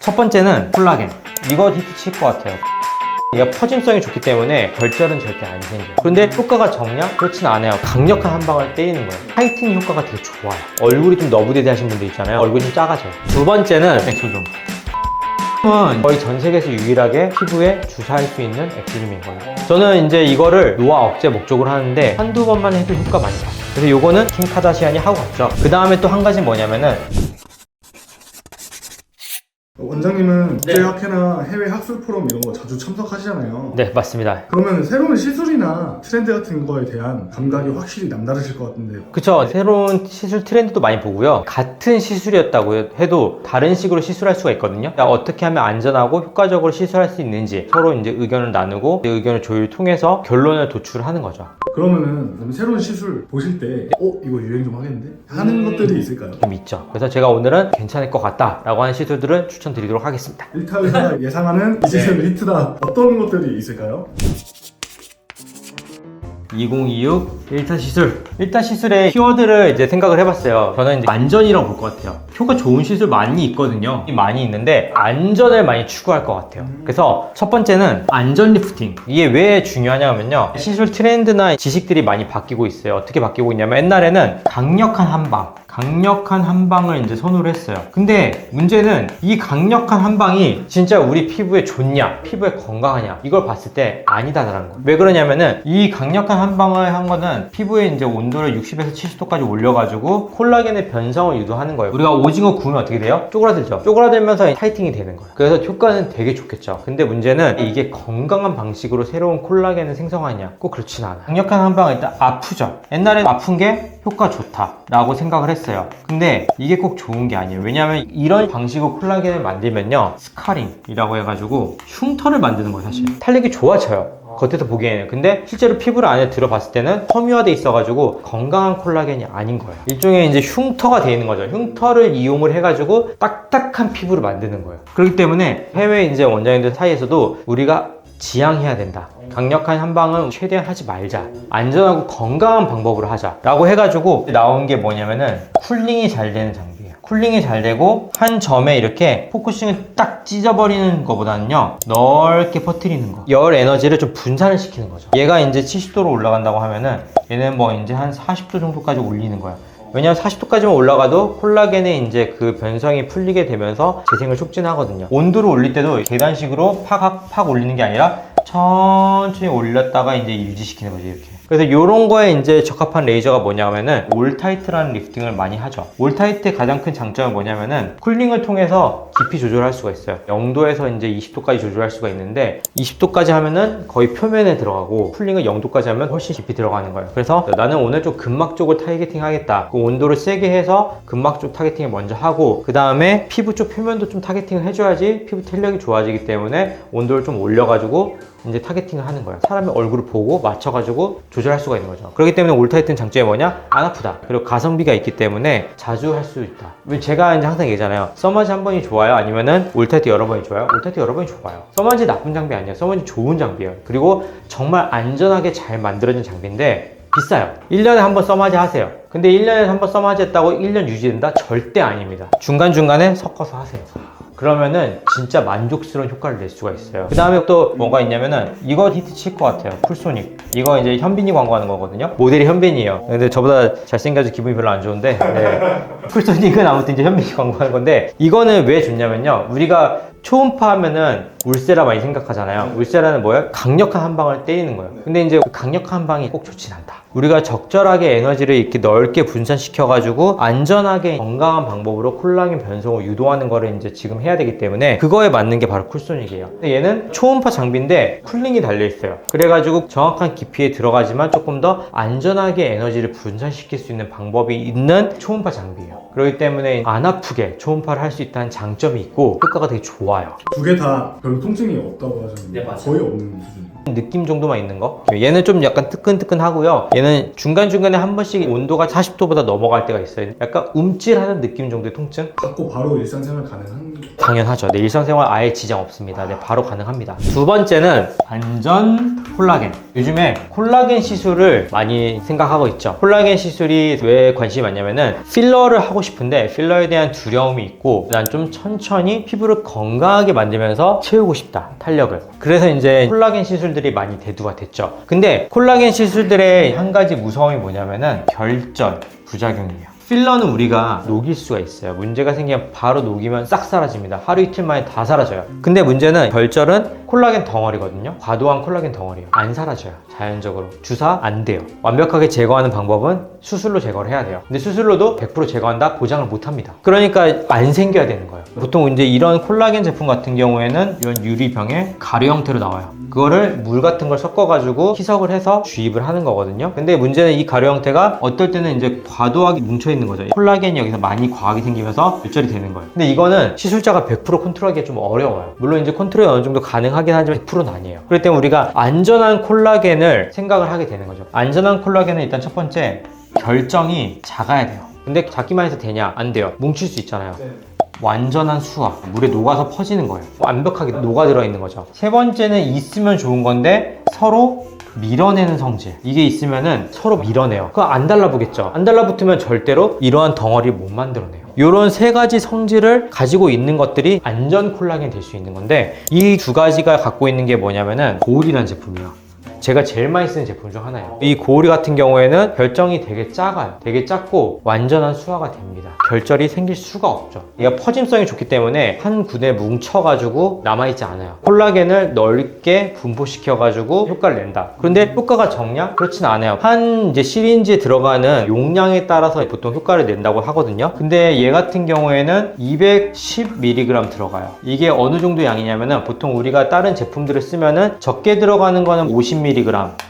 첫 번째는 콜라겐. 이거 히트 칠 것 같아요. 얘가 퍼짐성이 좋기 때문에 결절은 절대 안 생겨요. 그런데 효과가 적냐? 그렇진 않아요. 강력한 한 방을 때리는 거예요. 타이트닝 효과가 되게 좋아요. 얼굴이 좀 너부대대 하신 분들 있잖아요. 얼굴이 좀 작아져요. 두 번째는 엑소좀. 은 거의 전 세계에서 유일하게 피부에 주사할 수 있는 엑스림인 거예요. 저는 이제 이거를 노화 억제 목적으로 하는데 한두 번만 해도 효과 많이 봤어요. 그래서 요거는 킴 카다시안이 하고 갔죠. 그 다음에 또 한 가지 뭐냐면은 원장님은 국제학회나 해외 학술 포럼 이런 거 자주 참석하시잖아요. 네, 맞습니다. 그러면 새로운 시술이나 트렌드 같은 거에 대한 감각이 확실히 남다르실 것 같은데요. 그쵸. 새로운 시술 트렌드도 많이 보고요. 같은 시술이었다고 해도 다른 식으로 시술할 수가 있거든요. 어떻게 하면 안전하고 효과적으로 시술할 수 있는지 서로 이제 의견을 나누고 그 의견을 조율 통해서 결론을 도출하는 거죠. 그러면은 새로운 시술 보실 때 이거 유행 좀 하겠는데? 하는 것들이 있을까요? 좀 있죠. 그래서 제가 오늘은 괜찮을 것 같다 라고 하는 시술들은 추천드리도록 하겠습니다. 일타 의사가 예상하는 이 시술 히트다. 어떤 것들이 있을까요? 2026 1타 시술. 1타 시술의 키워드를 이제 생각을 해봤어요. 저는 이제 안전이라고 볼 것 같아요. 효과 좋은 시술 많이 있거든요. 많이 있는데 안전을 많이 추구할 것 같아요. 그래서 첫 번째는 안전 리프팅. 이게 왜 중요하냐면요. 시술 트렌드나 지식들이 많이 바뀌고 있어요. 어떻게 바뀌고 있냐면 옛날에는 강력한 한 방을 이제 선호를 했어요. 근데 문제는 이 강력한 한 방이 진짜 우리 피부에 좋냐, 피부에 건강하냐, 이걸 봤을 때 아니다라는 거예요. 왜 그러냐면은 이 강력한 한 방을 한 거는 피부에 이제 온도를 60에서 70도까지 올려가지고 콜라겐의 변성을 유도하는 거예요. 우리가 오징어 구우면 어떻게 돼요? 쪼그라들죠. 쪼그라들면서 타이팅이 되는 거예요. 그래서 효과는 되게 좋겠죠. 근데 문제는 이게 건강한 방식으로 새로운 콜라겐을 생성하냐? 꼭 그렇진 않아요. 강력한 한 방은 일단 아프죠. 옛날에 아픈 게 효과 좋다라고 생각을 했어요. 근데 이게 꼭 좋은 게 아니에요. 왜냐하면 이런 방식으로 콜라겐을 만들면요, 스카링이라고 해가지고 흉터를 만드는 거예요. 사실 탄력이 좋아져요, 겉에서 보기에는. 근데 실제로 피부를 안에 들어봤을 때는 섬유화돼 있어가지고 건강한 콜라겐이 아닌 거예요. 일종의 이제 흉터가 돼 있는 거죠. 흉터를 이용을 해가지고 딱딱한 피부를 만드는 거예요. 그렇기 때문에 해외 이제 원장님들 사이에서도 우리가 지양해야 된다. 강력한 한방은 최대한 하지 말자. 안전하고 건강한 방법으로 하자 라고 해가지고 나온 게 뭐냐면은 쿨링이 잘 되는 장비예요. 쿨링이 잘 되고 한 점에 이렇게 포커싱을 딱 찢어버리는 것보다는요, 넓게 퍼뜨리는 거. 열 에너지를 좀 분산을 시키는 거죠. 얘가 이제 70도로 올라간다고 하면은 얘는 뭐 이제 한 40도 정도까지 올리는 거야. 왜냐면 40도까지만 올라가도 콜라겐의 이제 그 변성이 풀리게 되면서 재생을 촉진하거든요. 온도를 올릴 때도 계단식으로 팍 올리는 게 아니라 천천히 올렸다가 이제 유지시키는 거죠, 이렇게. 그래서 이런 거에 이제 적합한 레이저가 뭐냐면은 올타이트라는 리프팅을 많이 하죠. 올타이트의 가장 큰 장점은 뭐냐면은 쿨링을 통해서 깊이 조절할 수가 있어요. 0도에서 이제 20도까지 조절할 수가 있는데 20도까지 하면은 거의 표면에 들어가고 쿨링을 0도까지 하면 훨씬 깊이 들어가는 거예요. 그래서 나는 오늘 좀 근막 쪽을 타겟팅 하겠다. 그 온도를 세게 해서 근막 쪽 타겟팅을 먼저 하고 그 다음에 피부 쪽 표면도 좀 타겟팅을 해줘야지 피부 탄력이 좋아지기 때문에 온도를 좀 올려가지고 이제 타겟팅을 하는 거예요. 사람의 얼굴을 보고 맞춰가지고 조절할 수가 있는 거죠. 그렇기 때문에 올타이트는 장점이 뭐냐? 안 아프다. 그리고 가성비가 있기 때문에 자주 할 수 있다. 제가 이제 항상 얘기하잖아요. 써마지 한 번이 좋아요? 아니면은 올타이트 여러 번이 좋아요? 올타이트 여러 번이 좋아요. 써마지 나쁜 장비 아니에요. 써마지 좋은 장비예요. 그리고 정말 안전하게 잘 만들어진 장비인데 비싸요. 1년에 한 번 써마지 하세요. 근데 1년에 한 번 써마지 했다고 1년 유지된다? 절대 아닙니다. 중간중간에 섞어서 하세요. 그러면은 진짜 만족스러운 효과를 낼 수가 있어요. 그 다음에 또 뭐가 있냐면은 이거 히트 칠 것 같아요. 쿨소닉. 이거 이제 현빈이 광고하는 거거든요. 모델이 현빈이에요. 근데 저보다 잘생겨서 기분이 별로 안 좋은데, 네. 쿨소닉은 아무튼 이제 현빈이 광고하는 건데, 이거는 왜 좋냐면요, 우리가 초음파 하면은 울세라 많이 생각하잖아요. 울세라는 뭐예요? 강력한 한 방을 때리는 거예요. 근데 이제 그 강력한 한 방이 꼭 좋진 않다. 우리가 적절하게 에너지를 이렇게 넓게 분산시켜가지고 안전하게 건강한 방법으로 콜라겐 변성을 유도하는 거를 이제 지금 해야 되기 때문에 그거에 맞는 게 바로 쿨소닉이에요. 근데 얘는 초음파 장비인데 쿨링이 달려있어요. 그래가지고 정확한 깊이에 들어가지만 조금 더 안전하게 에너지를 분산시킬 수 있는 방법이 있는 초음파 장비예요. 그렇기 때문에 안 아프게 초음파를 할 수 있다는 장점이 있고 효과가 되게 좋아요. 두 개 다 별로 통증이 없다고 하셨는데 네, 맞아요. 거의 없는 수준. 느낌 정도만 있는 거. 얘는 좀 약간 뜨끈뜨끈하고요. 얘는 중간중간에 한 번씩 온도가 40도보다 넘어갈 때가 있어요. 약간 움찔하는 느낌 정도의 통증? 받고 바로 일상생활 가능한 게 당연하죠. 네, 일상생활 아예 지장 없습니다. 네, 바로 가능합니다. 두 번째는 안전 콜라겐. 요즘에 콜라겐 시술을 많이 생각하고 있죠. 콜라겐 시술이 왜 관심이 많냐면은 필러를 하고 싶은데 필러에 대한 두려움이 있고 난 좀 천천히 피부를 건강 건강하게 만들면서 채우고 싶다, 탄력을. 그래서 이제 콜라겐 시술들이 많이 대두가 됐죠. 근데 콜라겐 시술들의 한 가지 무서움이 뭐냐면은 결절, 부작용이에요. 필러는 우리가 녹일 수가 있어요. 문제가 생기면 바로 녹이면 싹 사라집니다. 하루 이틀 만에 다 사라져요. 근데 문제는 결절은 콜라겐 덩어리거든요. 과도한 콜라겐 덩어리예요. 안 사라져요. 자연적으로. 주사 안 돼요. 완벽하게 제거하는 방법은 수술로 제거를 해야 돼요. 근데 수술로도 100% 제거한다? 보장을 못 합니다. 그러니까 안 생겨야 되는 거예요. 보통 이제 이런 콜라겐 제품 같은 경우에는 이런 유리병에 가루 형태로 나와요. 그거를 물 같은 걸 섞어가지고 희석을 해서 주입을 하는 거거든요. 근데 문제는 이 가루 형태가 어떨 때는 이제 과도하게 뭉쳐있는 거죠. 콜라겐이 여기서 많이 과하게 생기면서 결절이 되는 거예요. 근데 이거는 시술자가 100% 컨트롤하기가 좀 어려워요. 물론 이제 컨트롤이 어느 정도 가능하긴 하지만 100%는 아니에요. 그렇기 때문에 우리가 안전한 콜라겐을 생각을 하게 되는 거죠. 안전한 콜라겐은 일단 첫 번째, 결정이 작아야 돼요. 근데 작기만 해서 되냐? 안 돼요. 뭉칠 수 있잖아요. 완전한 수화, 물에 녹아서 퍼지는 거예요. 완벽하게 녹아 들어 있는 거죠. 세 번째는 있으면 좋은 건데 서로 밀어내는 성질. 이게 있으면은 서로 밀어내요. 그거 안 달라붙겠죠. 안 달라붙으면 절대로 이러한 덩어리를 못 만들어내요. 이런 세 가지 성질을 가지고 있는 것들이 안전 콜라겐이 될 수 있는 건데, 이 두 가지가 갖고 있는 게 뭐냐면은 고울이라는 제품이에요. 제가 제일 많이 쓰는 제품 중 하나예요. 이 고오리 같은 경우에는 결정이 되게 작아요. 되게 작고 완전한 수화가 됩니다. 결절이 생길 수가 없죠. 얘가 퍼짐성이 좋기 때문에 한 군데 뭉쳐가지고 남아있지 않아요. 콜라겐을 넓게 분포시켜가지고 효과를 낸다. 그런데 효과가 적냐? 그렇진 않아요. 한 이제 시린지에 들어가는 용량에 따라서 보통 효과를 낸다고 하거든요. 근데 얘 같은 경우에는 210mg 들어가요. 이게 어느 정도 양이냐면은 보통 우리가 다른 제품들을 쓰면은 적게 들어가는 거는 50mg,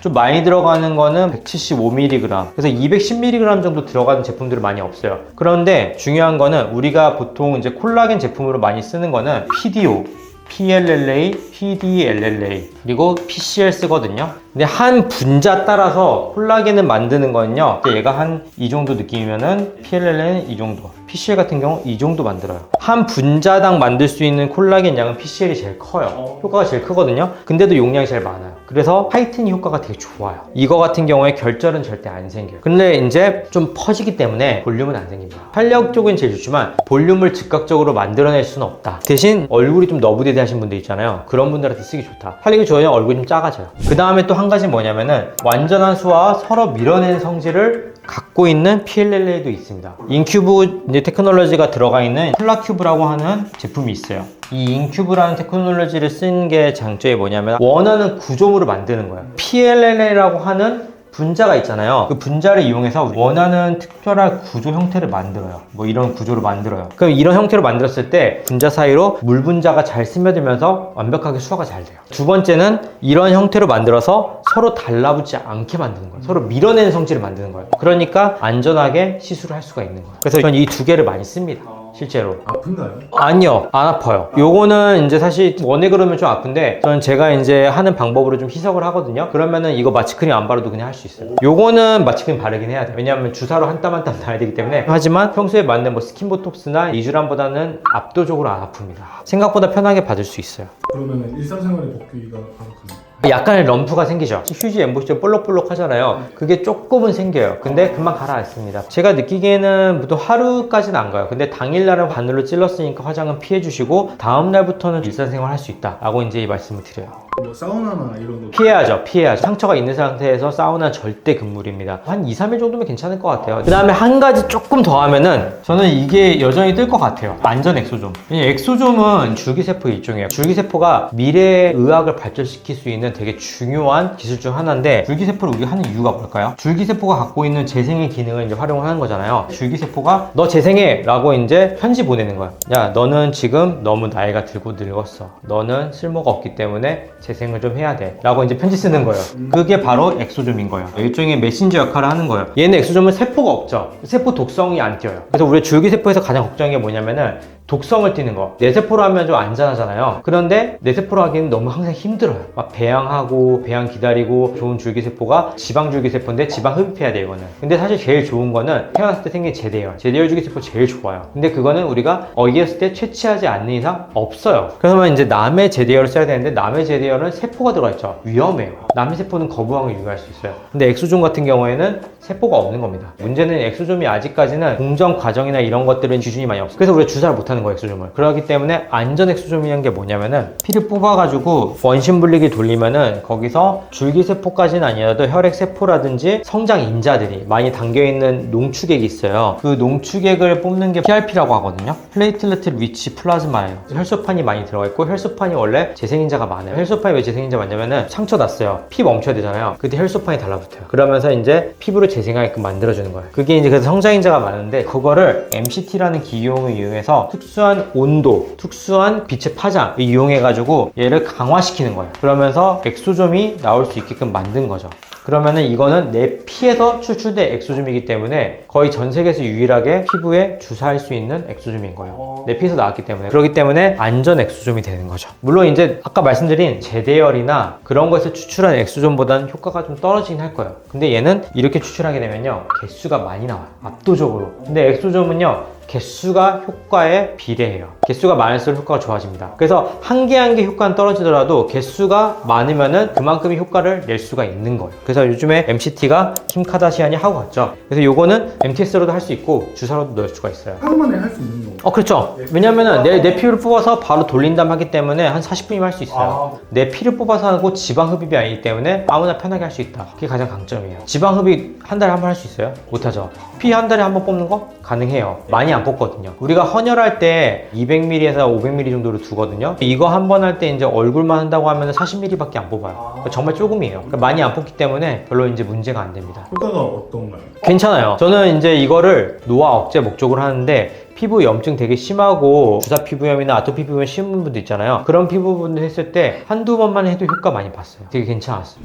좀 많이 들어가는 거는 175mg, 그래서 210mg 정도 들어가는 제품들은 많이 없어요. 그런데 중요한 거는 우리가 보통 이제 콜라겐 제품으로 많이 쓰는 거는 PDO, PLLA, PDLLA, 그리고 PCL 쓰거든요. 근데 한 분자 따라서 콜라겐을 만드는 거는요, 얘가 한 이 정도 느낌이면은 PLLA는 이 정도, PCL 같은 경우 이 정도 만들어요. 한 분자당 만들 수 있는 콜라겐 양은 PCL이 제일 커요. 효과가 제일 크거든요. 근데도 용량이 제일 많아요. 그래서 하이트닝 효과가 되게 좋아요. 이거 같은 경우에 결절은 절대 안 생겨요. 근데 이제 좀 퍼지기 때문에 볼륨은 안 생깁니다. 탄력 쪽은 제일 좋지만 볼륨을 즉각적으로 만들어낼 수는 없다. 대신 얼굴이 좀 너부대대하신 분들 있잖아요. 그런 분들한테 쓰기 좋다. 탄력이 좋으면 얼굴이 좀 작아져요. 그 다음에 또 한 가지 뭐냐면은 완전한 수와 서로 밀어내는 성질을 갖고 있는 PLLA도 있습니다. 인큐브 이제 테크놀로지가 들어가 있는 콜라큐브라고 하는 제품이 있어요. 이 인큐브라는 테크놀로지를 쓴 게 장점이 뭐냐면 원하는 구조물을 만드는 거예요. PLLA라고 하는 분자가 있잖아요. 그 분자를 이용해서 원하는 특별한 구조 형태를 만들어요. 뭐 이런 구조를 만들어요. 그럼 이런 형태로 만들었을 때 분자 사이로 물 분자가 잘 스며들면서 완벽하게 수화가 잘 돼요. 두 번째는 이런 형태로 만들어서 서로 달라붙지 않게 만드는 거예요. 서로 밀어내는 성질을 만드는 거예요. 그러니까 안전하게 시술을 할 수가 있는 거예요. 그래서 저는 이 두 개를 많이 씁니다. 실제로. 아픈가요? 아니요, 안 아파요. 요거는 이제 사실 원에 그러면 좀 아픈데 저는 제가 이제 하는 방법으로 좀 희석을 하거든요. 그러면은 이거 마취크림 안 바르도 그냥 할 수 있어요. 요거는 마취크림 바르긴 해야 돼요. 왜냐하면 주사로 한 땀 한 땀 놔야 되기 때문에. 하지만 평소에 맞는 뭐 스킨보톡스나 이주람보다는 압도적으로 안 아픕니다. 생각보다 편하게 받을 수 있어요. 그러면 일상생활에 복귀가 가능한가요? 약간의 럼프가 생기죠. 휴지 엠보시가 볼록볼록 하잖아요. 그게 조금은 생겨요. 근데 금방 가라앉습니다. 제가 느끼기에는 보통 하루까지는 안 가요. 근데 당일날은 바늘로 찔렀으니까 화장은 피해주시고 다음날부터는 일상생활 할 수 있다 라고 이제 이 말씀을 드려요. 뭐 사우나나 이런 거 피해야죠. 상처가 있는 상태에서 사우나 절대 금물입니다. 한 2, 3일 정도면 괜찮을 것 같아요. 그 다음에 한 가지 조금 더 하면은 저는 이게 여전히 뜰 것 같아요. 안전 엑소좀. 왜냐면 엑소좀은 줄기세포 일종이에요. 줄기세포가 미래의 의학을 발전시킬 수 있는 되게 중요한 기술 중 하나인데, 줄기세포를 우리가 하는 이유가 뭘까요? 줄기세포가 갖고 있는 재생의 기능을 이제 활용을 하는 거잖아요. 줄기세포가 너 재생해! 라고 이제 편지 보내는 거야. 야, 너는 지금 너무 나이가 들고 늙었어. 너는 쓸모가 없기 때문에 재생을 좀 해야 돼. 라고 이제 편지 쓰는 거예요. 그게 바로 엑소좀인 거예요. 일종의 메신저 역할을 하는 거예요. 얘는 엑소좀은 세포가 없죠. 세포 독성이 안 띄어요. 그래서 우리 줄기세포에서 가장 걱정한 게 뭐냐면은 독성을 띠는 거. 뇌세포로 하면 좀 안전하잖아요. 그런데 뇌세포로 하기에는 너무 항상 힘들어요. 막 배양하고 배양 기다리고. 좋은 줄기세포가 지방 줄기세포인데 지방 흡입해야 돼요, 이거는. 근데 사실 제일 좋은 거는 태어났을 때 생긴 제대열 줄기세포 제일 좋아요. 근데 그거는 우리가 어기었을 때 채취하지 않는 이상 없어요. 그러면 이제 남의 제대열을 써야 되는데 남의 제대열은 세포가 들어가 있죠. 위험해요. 남의 세포는 거부항을 유발할 수 있어요. 근데 엑소좀 같은 경우에는 세포가 없는 겁니다. 문제는 엑소좀이 아직까지는 공정 과정이나 이런 것들은 기준이 많이 없어요. 그래서 우리가 주사를 못하는 거예요, 엑소좀을. 그렇기 때문에 안전 엑소좀이라는 게 뭐냐면은 피를 뽑아가지고 원심 분리기 돌리면은 거기서 줄기세포까지는 아니어도 혈액세포라든지 성장 인자들이 많이 담겨있는 농축액이 있어요. 그 농축액을 뽑는 게 PRP라고 하거든요. 플레이틀레트 리치 플라즈마예요. 혈소판이 많이 들어가 있고 혈소판이 원래 재생인자가 많아요. 혈소판이 왜 재생인자 많냐면은 상처 났어요. 피 멈춰야 되잖아요. 그때 혈소판이 달라붙어요. 그러면서 이제 피부를 재생하게끔 만들어주는 거예요. 그게 이제 그래서 성장인자가 많은데 그거를 MCT라는 기용을 이용해서 특수한 온도, 특수한 빛의 파장을 이용해가지고 얘를 강화시키는 거예요. 그러면서 엑소좀이 나올 수 있게끔 만든 거죠. 그러면은 이거는 내 피에서 추출된 엑소좀이기 때문에 거의 전 세계에서 유일하게 피부에 주사할 수 있는 엑소좀인 거예요. 내 피에서 나왔기 때문에. 그렇기 때문에 안전 엑소좀이 되는 거죠. 물론 이제 아까 말씀드린 제대열이나 그런 것에서 추출한 엑소좀보다는 효과가 좀 떨어지긴 할 거예요. 근데 얘는 이렇게 추출하게 되면요, 개수가 많이 나와요. 압도적으로. 근데 엑소좀은요, 개수가 효과에 비례해요. 개수가 많을수록 효과가 좋아집니다. 그래서 한 개 한 개 효과는 떨어지더라도 개수가 많으면은 그만큼의 효과를 낼 수가 있는 거예요. 그래서 요즘에 MCT가 킴 카다시안이 하고 갔죠. 그래서 요거는 MTS로도 할 수 있고 주사로도 넣을 수가 있어요. 하루 만에 할 수 있는 거. 그렇죠. 왜냐면은 내 피를 뽑아서 바로 돌린다면 하기 때문에 한 40분이면 할 수 있어요. 내 피를 뽑아서 하고 지방 흡입이 아니기 때문에 아무나 편하게 할 수 있다. 그게 가장 강점이에요. 지방 흡입 한 달에 한 번 할 수 있어요? 못하죠. 피 한 달에 한 번 뽑는 거 가능해요. 많이 안 뽑거든요. 우리가 헌혈할 때 200ml에서 500ml 정도로 두거든요. 이거 한 번 할 때 이제 얼굴만 한다고 하면 40ml밖에 안 뽑아요. 그러니까 정말 조금이에요. 그러니까 많이 안 뽑기 때문에 별로 이제 문제가 안 됩니다. 효과가 어떤가요? 괜찮아요. 저는 이제 이거를 노화 억제 목적으로 하는데 피부 염증 되게 심하고 주사 피부염이나 아토피 피부염 심한 분들 있잖아요. 그런 피부분들 했을 때 한두 번만 해도 효과 많이 봤어요. 되게 괜찮았어요.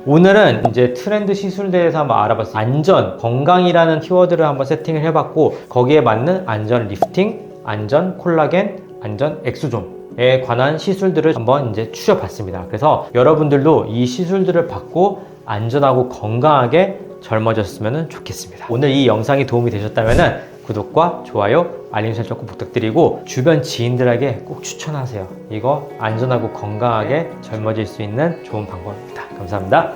오늘은 이제 트렌드 시술에 대해서 한번 알아봤어요. 안전, 건강이라는 키워드를 한번 세팅을 해봤고 거기에 맞는 안전 리프팅, 안전 콜라겐, 안전 엑소좀에 관한 시술들을 한번 이제 추려봤습니다. 그래서 여러분들도 이 시술들을 받고 안전하고 건강하게 젊어졌으면 좋겠습니다. 오늘 이 영상이 도움이 되셨다면 구독과 좋아요, 알림 설정 꼭 부탁드리고 주변 지인들에게 꼭 추천하세요. 이거 안전하고 건강하게 젊어질 수 있는 좋은 방법입니다. 감사합니다.